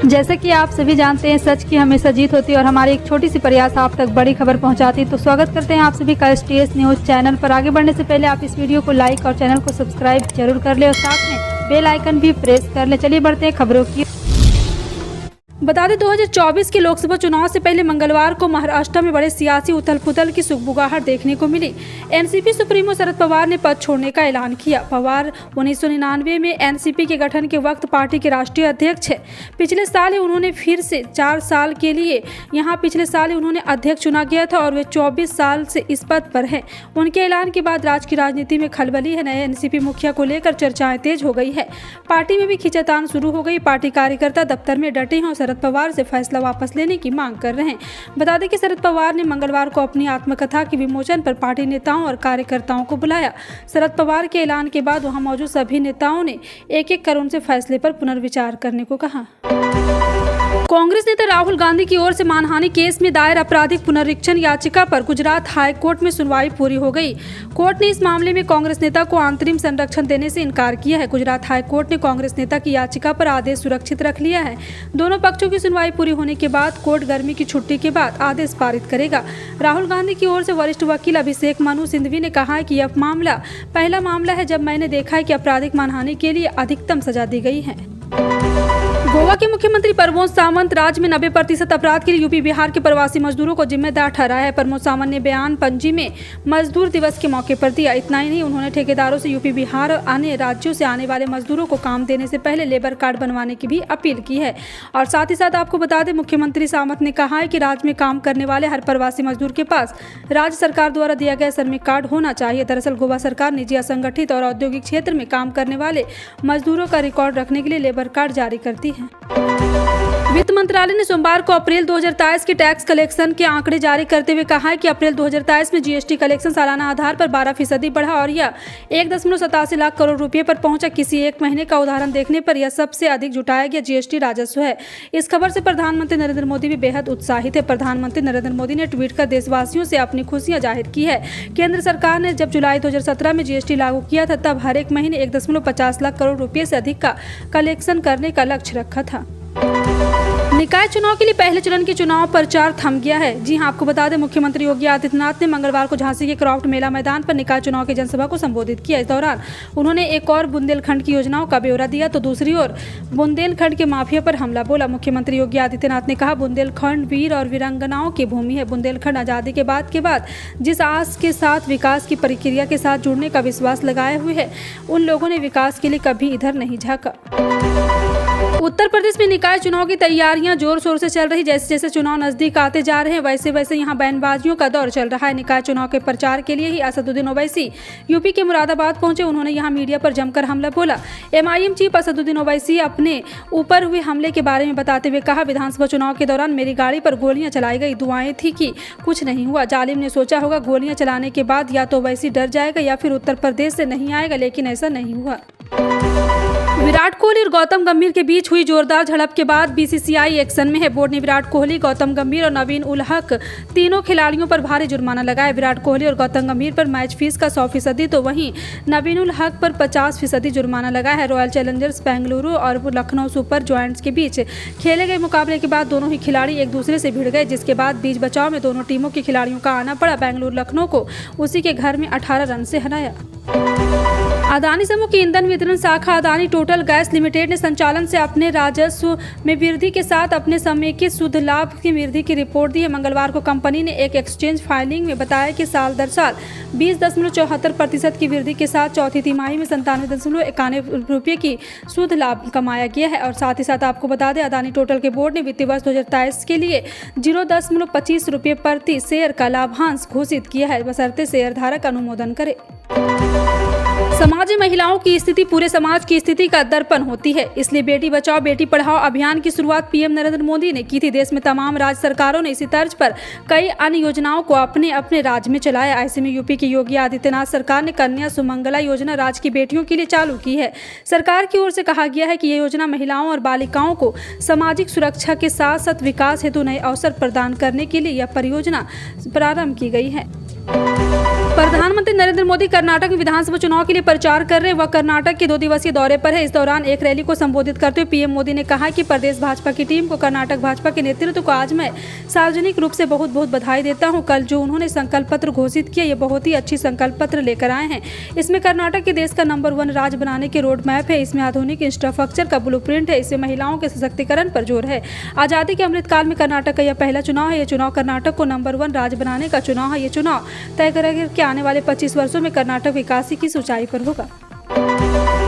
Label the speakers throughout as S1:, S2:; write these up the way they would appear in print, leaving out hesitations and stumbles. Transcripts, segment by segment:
S1: जैसे कि आप सभी जानते हैं, सच की हमेशा जीत होती है और हमारी एक छोटी सी प्रयास आप तक बड़ी खबर पहुंचाती है। तो स्वागत करते हैं आप सभी का STS न्यूज़ चैनल पर। आगे बढ़ने से पहले आप इस वीडियो को लाइक और चैनल को सब्सक्राइब जरूर कर ले और साथ में बेल आइकन भी प्रेस कर ले। चलिए बढ़ते हैं खबरों की। बता दें 2024 के लोकसभा चुनाव से पहले मंगलवार को महाराष्ट्र में बड़े सियासी उथल-पुथल की सुगबुगाहट देखने को मिली। एनसीपी सुप्रीमो शरद पवार ने पद छोड़ने का ऐलान किया। पवार 1999 में एनसीपी के गठन के वक्त पार्टी के राष्ट्रीय अध्यक्ष है। पिछले साल ही उन्होंने फिर से 4 साल के लिए उन्होंने अध्यक्ष चुना गया था और वे 24 साल से इस पद पर है। उनके ऐलान के बाद राज्य की राजनीति में खलबली है। नए एनसीपी मुखिया को लेकर चर्चाएं तेज हो गई है। पार्टी में भी खींचातान शुरू हो गई। पार्टी कार्यकर्ता दफ्तर में डटे हैं और शरद पवार से फैसला वापस लेने की मांग कर रहे हैं। बता दें कि शरद पवार ने मंगलवार को अपनी आत्मकथा के विमोचन पर पार्टी नेताओं और कार्यकर्ताओं को बुलाया। शरद पवार के ऐलान के बाद वहां मौजूद सभी नेताओं ने एक-एक कर उनसे फैसले पर पुनर्विचार करने को कहा। कांग्रेस नेता राहुल गांधी की ओर से मानहानि केस में दायर आपराधिक पुनरीक्षण याचिका पर गुजरात हाई कोर्ट में सुनवाई पूरी हो गई। कोर्ट ने इस मामले में कांग्रेस नेता को अंतरिम संरक्षण देने से इनकार किया है। गुजरात हाई कोर्ट ने कांग्रेस नेता की याचिका पर आदेश सुरक्षित रख लिया है। दोनों पक्षों की सुनवाई पूरी होने के बाद कोर्ट गर्मी की छुट्टी के बाद आदेश पारित करेगा। राहुल गांधी की ओर से वरिष्ठ वकील अभिषेक मनु सिंघवी ने कहा है कि यह मामला पहला मामला है जब मैंने देखा है कि आपराधिक मानहानि के लिए अधिकतम सजा दी गई है। गोवा के मुख्यमंत्री प्रमोद सावंत राज्य में 90% अपराध के लिए यूपी बिहार के प्रवासी मजदूरों को जिम्मेदार ठहराया है। प्रमोद सावंत ने बयान पणजी में मजदूर दिवस के मौके पर दिया। इतना ही नहीं, उन्होंने ठेकेदारों से यूपी बिहार और अन्य राज्यों से आने वाले मजदूरों को काम देने से पहले लेबर कार्ड बनवाने की भी अपील की है। और साथ ही साथ आपको बता दें, मुख्यमंत्री सावंत ने कहा है कि राज्य में काम करने वाले हर प्रवासी मजदूर के पास राज्य सरकार द्वारा दिया गया श्रमिक कार्ड होना चाहिए। दरअसल गोवा सरकार निजी, असंगठित और औद्योगिक क्षेत्र में काम करने वाले मजदूरों का रिकॉर्ड रखने के लिए लेबर कार्ड जारी करती है। वित्त मंत्रालय ने सोमवार को अप्रैल 2023 के टैक्स कलेक्शन के आंकड़े जारी करते हुए कहा है कि अप्रैल 2023 में जीएसटी कलेक्शन सालाना आधार पर 12% बढ़ा और यह 1.87 लाख करोड़ रुपए पर पहुंचा। किसी एक महीने का उदाहरण देखने पर यह सबसे अधिक जुटाया गया जीएसटी राजस्व है। इस खबर से प्रधानमंत्री नरेंद्र मोदी भी बेहद उत्साहित है। प्रधानमंत्री नरेंद्र मोदी ने ट्वीट कर देशवासियों से अपनी खुशियां जाहिर की है। केंद्र सरकार ने जब जुलाई 2017 में जीएसटी लागू किया था, तब हर एक महीने 1.50 लाख करोड़ रुपए से अधिक का कलेक्शन करने का लक्ष्य रखा था। निकाय चुनाव के लिए पहले चरण के चुनाव प्रचार थम गया है। जी हां, आपको बता दें, मुख्यमंत्री योगी आदित्यनाथ ने मंगलवार को झांसी के क्रॉफ्ट मेला मैदान पर निकाय चुनाव की जनसभा को संबोधित किया। इस दौरान उन्होंने एक और बुंदेलखंड की योजनाओं का ब्यौरा दिया तो दूसरी ओर बुंदेलखंड के माफिया पर हमला बोला। मुख्यमंत्री योगी आदित्यनाथ ने कहा, बुंदेलखंड वीर और वीरांगनाओं की भूमि है। बुंदेलखंड आजादी के बाद जिस आस के साथ विकास की प्रक्रिया के साथ जुड़ने का विश्वास लगाए हुए है, उन लोगों ने विकास के लिए कभी इधर नहीं झांका। उत्तर प्रदेश में निकाय चुनाव की तैयारियां जोर शोर से चल रही। जैसे जैसे चुनाव नजदीक आते जा रहे हैं, वैसे वैसे यहां बयानबाजियों का दौर चल रहा है। निकाय चुनाव के प्रचार के लिए ही असदुद्दीन ओवैसी यूपी के मुरादाबाद पहुंचे। उन्होंने यहां मीडिया पर जमकर हमला बोला। एमआईएम चीफ असदुद्दीन ओवैसी अपने ऊपर हुए हमले के बारे में बताते हुए कहा, विधानसभा चुनाव के दौरान मेरी गाड़ी पर गोलियां चलाई गई। दुआएं थी कि कुछ नहीं हुआ। जालिम ने सोचा होगा गोलियां चलाने के बाद या तो ओवैसी डर जाएगा या फिर उत्तर प्रदेश से नहीं आएगा, लेकिन ऐसा नहीं हुआ। विराट कोहली और गौतम गंभीर के बीच हुई जोरदार झड़प के बाद बीसीसीआई एक्शन में है। बोर्ड ने विराट कोहली, गौतम गंभीर और नवीन उल हक तीनों खिलाड़ियों पर भारी जुर्माना लगाया। विराट कोहली और गौतम गंभीर पर मैच फीस का 100% तो वहीं नवीन उल हक पर 50% जुर्माना लगा है। रॉयल चैलेंजर्स बेंगलुरु और लखनऊ सुपर जायंट्स के बीच खेले गए मुकाबले के बाद दोनों ही खिलाड़ी एक दूसरे से भिड़ गए, जिसके बाद बीच बचाव में दोनों टीमों के खिलाड़ियों का आना पड़ा। बेंगलुरु लखनऊ को उसी के घर में 18 रन से हराया। अदानी समूह की ईंधन वितरण शाखा अदानी टोटल गैस लिमिटेड ने संचालन से अपने राजस्व में वृद्धि के साथ अपने समेकित शुद्ध लाभ की वृद्धि की रिपोर्ट दी है। मंगलवार को कंपनी ने एक एक्सचेंज फाइलिंग में बताया कि साल दर साल 20.74% की वृद्धि के साथ चौथी तिमाही में 97.91 रुपये की शुद्ध लाभ कमाया गया है। और साथ ही साथ आपको बता दें, अदानी टोटल के बोर्ड ने वित्तीय वर्ष 2023 के लिए 0.25 रुपये प्रति शेयर का लाभांश घोषित किया है, बशर्ते शेयरधारक अनुमोदन करे। समाज में महिलाओं की स्थिति पूरे समाज की स्थिति का दर्पण होती है, इसलिए बेटी बचाओ बेटी पढ़ाओ अभियान की शुरुआत पीएम नरेंद्र मोदी ने की थी। देश में तमाम राज्य सरकारों ने इसी तर्ज पर कई अन्य योजनाओं को अपने अपने राज्य में चलाया। ऐसे में यूपी की योगी आदित्यनाथ सरकार ने कन्या सुमंगला योजना राज्य की बेटियों के लिए चालू की है। सरकार की ओर से कहा गया है कि ये योजना महिलाओं और बालिकाओं को सामाजिक सुरक्षा के साथ साथ विकास हेतु नए अवसर प्रदान करने के लिए यह परियोजना प्रारंभ की गई है। प्रधानमंत्री नरेंद्र मोदी कर्नाटक में विधानसभा चुनाव के लिए प्रचार कर रहे हैं। वह कर्नाटक के 2 दिवसीय दौरे पर है। इस दौरान एक रैली को संबोधित करते हुए पीएम मोदी ने कहा कि प्रदेश भाजपा की टीम को कर्नाटक भाजपा के नेतृत्व को आज मैं सार्वजनिक रूप से बहुत बहुत बधाई देता हूं। कल जो उन्होंने संकल्प पत्र घोषित किया, ये बहुत ही अच्छी संकल्प पत्र लेकर आए हैं। इसमें कर्नाटक के देश का नंबर 1 राज्य बनाने के रोड मैप है। इसमें आधुनिक इंफ्रास्ट्रक्चर का ब्लूप्रिंट है। इसमें महिलाओं के सशक्तिकरण पर जोर है। आजादी के अमृतकाल में कर्नाटक का यह पहला चुनाव है। यह चुनाव कर्नाटक को नंबर 1 राज्य बनाने का चुनाव है। ये चुनाव तय करेगा कि आने वाले 25 वर्षों में कर्नाटक विकास की ऊंचाई पर होगा।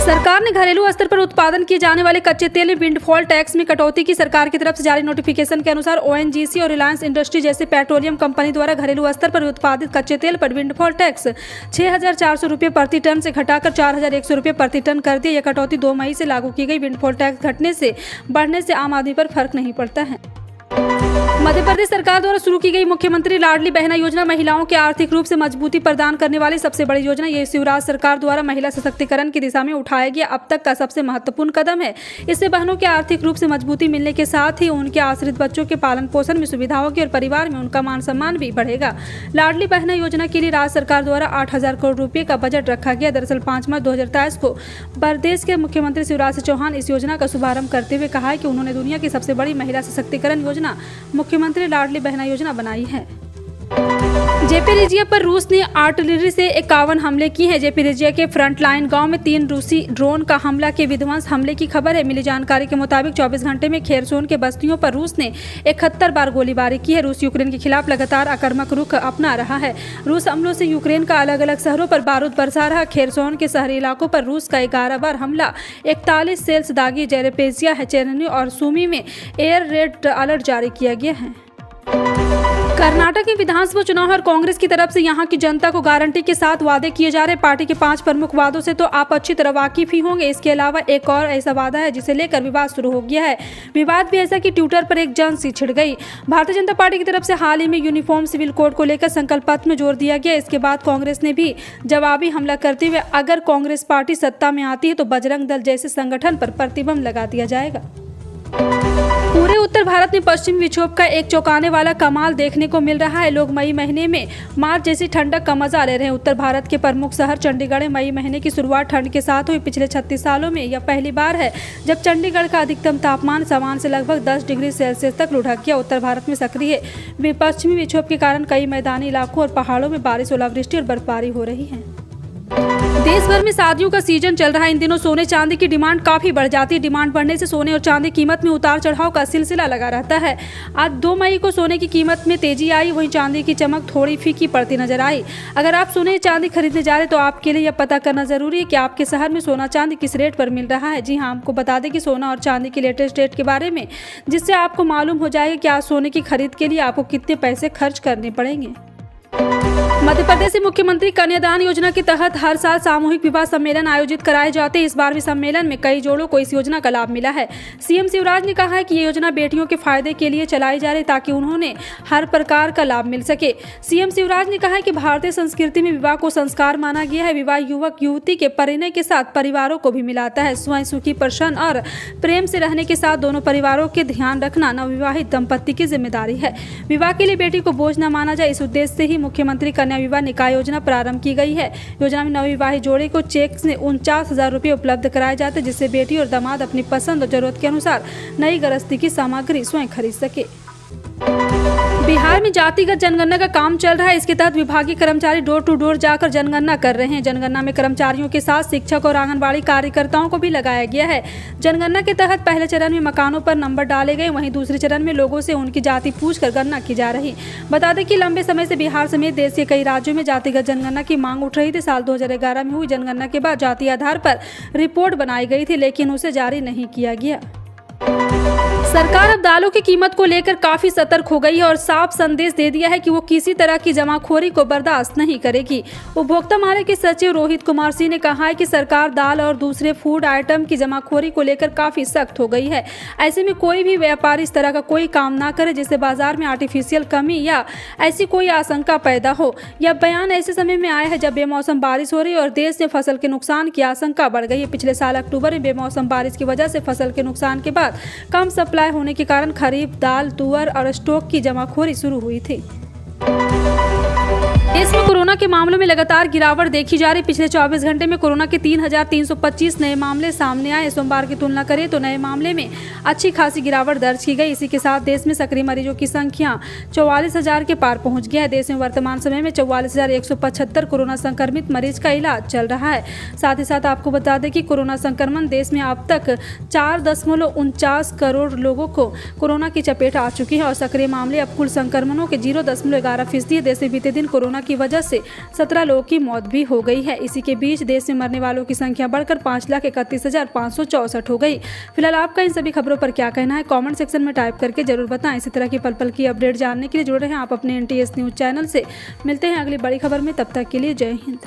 S1: सरकार ने घरेलू स्तर पर उत्पादन किए जाने वाले कच्चे तेल में विंडफॉल टैक्स में कटौती की। सरकार की तरफ से जारी नोटिफिकेशन के अनुसार ओएनजीसी और रिलायंस इंडस्ट्री जैसे पेट्रोलियम कंपनी द्वारा घरेलू स्तर पर उत्पादित कच्चे तेल पर विंडफॉल टैक्स 6,400 रुपये प्रति टन से घटाकर 4,100 रुपये प्रति टन कर दिया। यह कटौती 2 मई से लागू की गई। विंडफॉल टैक्स घटने से बढ़ने से आम आदमी पर फर्क नहीं पड़ता है। मध्य प्रदेश सरकार द्वारा शुरू की गई मुख्यमंत्री लाडली बहना योजना महिलाओं के आर्थिक रूप से मजबूती प्रदान करने वाली सबसे बड़ी योजना। ये शिवराज सरकार द्वारा महिला सशक्तिकरण की दिशा में उठाया गया अब तक का सबसे महत्वपूर्ण कदम है। इससे बहनों के आर्थिक रूप से मजबूती मिलने के साथ ही उनके आश्रित बच्चों के पालन पोषण में सुविधा होगी और परिवार में उनका मान सम्मान भी बढ़ेगा। लाडली बहना योजना के लिए राज्य सरकार द्वारा 8,000 करोड़ रुपये का बजट रखा गया। दरअसल 5 मार्च 2023 को प्रदेश के मुख्यमंत्री शिवराज सिंह चौहान इस योजना का शुभारंभ करते हुए कहा कि उन्होंने दुनिया की सबसे बड़ी महिला सशक्तिकरण योजना मुख्यमंत्री लाडली बहना योजना बनाई है। जेपीरिजिया पर रूस ने आर्टिलरी से 51 हमले किए हैं। जेपीरिजिया के फ्रंटलाइन गांव में 3 रूसी ड्रोन का हमला के विध्वंस हमले की खबर है। मिली जानकारी के मुताबिक 24 घंटे में खेरसोन के बस्तियों पर रूस ने 71 बार गोलीबारी की है। रूस यूक्रेन के खिलाफ लगातार आक्रामक रुख अपना रहा है। रूस हमलों से यूक्रेन का अलग अलग शहरों पर बारूद बरसा रहा। खेरसोन के शहरी इलाकों पर रूस का 11 बार हमला। 41 सेल्स दागी जेरेपेजिया है। चेरनी और सुमी में एयर रेड अलर्ट जारी किया गया है। कर्नाटक में विधानसभा चुनाव और कांग्रेस की तरफ से यहां की जनता को गारंटी के साथ वादे किए जा रहे। पार्टी के 5 प्रमुख वादों से तो आप अच्छी तरह वाकिफ ही होंगे। इसके अलावा एक और ऐसा वादा है जिसे लेकर विवाद शुरू हो गया है। विवाद भी ऐसा कि ट्विटर पर एक जंग सी छिड़ गई। भारतीय जनता पार्टी की तरफ से हाल ही में यूनिफॉर्म सिविल कोड को लेकर संकल्प पत्र में जोर दिया गया। इसके बाद कांग्रेस ने भी जवाबी हमला करते हुए अगर कांग्रेस पार्टी सत्ता में आती है तो बजरंग दल जैसे संगठन पर प्रतिबंध लगा दिया जाएगा। पूरे उत्तर भारत में पश्चिमी विक्षोभ का एक चौंकाने वाला कमाल देखने को मिल रहा है। लोग मई महीने में मार्च जैसी ठंडक का मजा ले रहे हैं। उत्तर भारत के प्रमुख शहर चंडीगढ़ में मई महीने की शुरुआत ठंड के साथ हुई। पिछले 36 सालों में यह पहली बार है जब चंडीगढ़ का अधिकतम तापमान सामान्य से लगभग 10 डिग्री सेल्सियस तक लुढ़क गया। उत्तर भारत में सक्रिय पश्चिमी विक्षोभ के कारण कई मैदानी इलाकों और पहाड़ों में बारिश, ओलावृष्टि और बर्फबारी हो रही है। देश भर में शादियों का सीजन चल रहा है। इन दिनों सोने चांदी की डिमांड काफी बढ़ जाती है। डिमांड बढ़ने से सोने और चांदी कीमत में उतार चढ़ाव का सिलसिला लगा रहता है। आज 2 मई को सोने की कीमत में तेजी आई, वहीं चांदी की चमक थोड़ी फीकी पड़ती नजर आई। अगर आप सोने या चांदी खरीदने जा रहे तो आपके लिए यह पता करना जरूरी है कि आपके शहर में सोना चांदी किस रेट पर मिल रहा है। जी हाँ, आपको बता दें कि सोना और चांदी के लेटेस्ट रेट के बारे में, जिससे आपको मालूम हो जाएगा कि आज सोने की खरीद के लिए आपको कितने पैसे खर्च करने पड़ेंगे। मध्य प्रदेश में मुख्यमंत्री कन्यादान योजना के तहत हर साल सामूहिक विवाह सम्मेलन आयोजित कराए जाते हैं। इस बार भी सम्मेलन में कई जोड़ों को इस योजना का लाभ मिला है। सीएम शिवराज ने कहा है कि ये योजना बेटियों के फायदे के लिए चलाई जा रही ताकि उन्होंने हर प्रकार का लाभ मिल सके। सीएम शिवराज ने कहा है कि भारतीय संस्कृति में विवाह को संस्कार माना गया है। विवाह युवक युवती के परिणय के साथ परिवारों को भी मिलाता है। स्वयं सुखी, प्रसन्न और प्रेम से रहने के साथ दोनों परिवारों के ध्यान रखना नवविवाहित दंपत्ति की जिम्मेदारी है। विवाह के लिए बेटी को बोझ न माना जाए, इस उद्देश्य से ही मुख्यमंत्री कन्या विवाह निकाय योजना प्रारंभ की गई है। योजना में नवविवाहित जोड़े को चेक से 49,000 रुपये उपलब्ध कराए जाते हैं, जिससे बेटी और दामाद अपनी पसंद और जरूरत के अनुसार नई गृहस्थी की सामग्री स्वयं खरीद सके। बिहार में जातिगत जनगणना का काम चल रहा है। इसके तहत विभागीय कर्मचारी डोर टू डोर जाकर जनगणना कर रहे हैं। जनगणना में कर्मचारियों के साथ शिक्षक और आंगनबाड़ी कार्यकर्ताओं को भी लगाया गया है। जनगणना के तहत पहले चरण में मकानों पर नंबर डाले गए, वहीं दूसरे चरण में लोगों से उनकी जाति पूछकर गणना की जा रही। बता दें कि लंबे समय से बिहार समेत देश के कई राज्यों में जातिगत जनगणना की मांग उठ रही थी। साल 2011 में हुई जनगणना के बाद जाति आधार पर रिपोर्ट बनाई गई थी, लेकिन उसे जारी नहीं किया गया। सरकार अब दालों की कीमत को लेकर काफी सतर्क हो गई है और साफ संदेश दे दिया है कि वो किसी तरह की जमाखोरी को बर्दाश्त नहीं करेगी। उपभोक्ता मामले के सचिव रोहित कुमार सिंह ने कहा है कि सरकार दाल और दूसरे फूड आइटम की जमाखोरी को लेकर काफी सख्त हो गई है। ऐसे में कोई भी व्यापारी इस तरह का कोई काम ना करे जिससे बाजार में आर्टिफिशियल कमी या ऐसी कोई आशंका पैदा हो। यह बयान ऐसे समय में आया है जब बेमौसम बारिश हो रही है और देश में फसल के नुकसान की आशंका बढ़ गई है। पिछले साल अक्टूबर में बेमौसम बारिश की वजह से फसल के नुकसान के बाद कम सप्लाई होने के कारण खरीफ दाल, तुअर और स्टॉक की जमाखोरी शुरू हुई थी। देश देश में कोरोना के मामलों में लगातार गिरावट देखी जा रही। पिछले 24 घंटे में कोरोना के 3,325 नए मामले सामने आए। सोमवार की तुलना करें तो नए मामले में अच्छी खासी गिरावट दर्ज की गई। इसी के साथ देश में सक्रिय मरीजों की संख्या 44,000 के पार पहुंच गया है। देश में वर्तमान समय में 44,175 कोरोना संक्रमित मरीज का इलाज चल रहा है। साथ ही साथ आपको बता दें कि कोरोना संक्रमण देश में अब तक 4.49 करोड़ लोगों को कोरोना की चपेट आ चुकी है और सक्रिय मामले अब कुल संक्रमणों के 0.11% है। देश में बीते दिन कोरोना की वजह से 17 लोगों की मौत भी हो गई है। इसी के बीच देश में मरने वालों की संख्या बढ़कर 5,31,564 हो गई। फिलहाल आपका इन सभी खबरों पर क्या कहना है, कमेंट सेक्शन में टाइप करके जरूर बताएं। इसी तरह की पल पल की अपडेट जानने के लिए जुड़े रहें आप अपने NTS न्यूज़ चैनल से। मिलते हैं अगली बड़ी खबर में, तब तक के लिए जय हिंद।